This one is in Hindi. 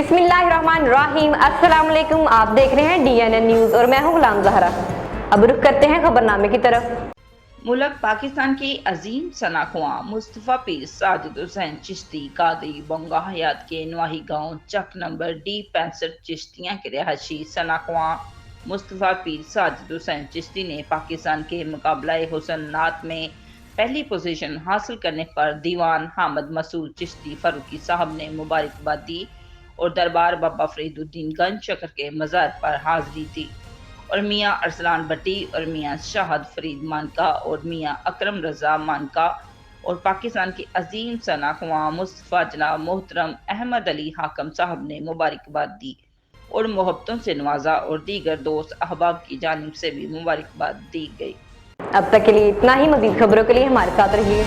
बिस्मिल्लाहिर्रहमानिर्रहीम। अस्सलाम वालेकुम। आप देख रहे हैं DNN न्यूज और मैं हूं गुलाम जहरा। अब रुख करते हैं खबरनामे की तरफ। मुल्क पाकिस्तान के अजीम सनाख्वा मुस्तफ़ा पीर साजिद हुसैन चिश्ती कादरी बंगा हयात के नवाही गांव चक नंबर D65 चिश्तियाँ के रहायशी सनाख्वा मुस्तफ़ा पीर साजिद हुसैन चिश्ती ने पाकिस्तान के मुकाबला हुसन नात में पहली पोजीशन हासिल करने पर दीवान हामिद मसूद चिश्ती फारूकी साहब ने मुबारकबाद दी और दरबार बाबा फरीदुद्दीन गंज चक्र के मज़ार पर हाजिरी दी और मियाँ अरसलान भट्टी और मियाँ शाहद फरीद मानका और मियाँ अकरम रजा मानका और पाकिस्तान के अजीम सनाख्वा मुस्तफ़ा जनाब मोहतरम अहमद अली हाकम साहब ने मुबारकबाद दी और मोहब्बतों से नवाजा और दीगर दोस्त अहबाब की जानिब से भी मुबारकबाद दी गई। अब तक के लिए इतना ही। मज़ीद खबरों के लिए हमारे साथ रहिए।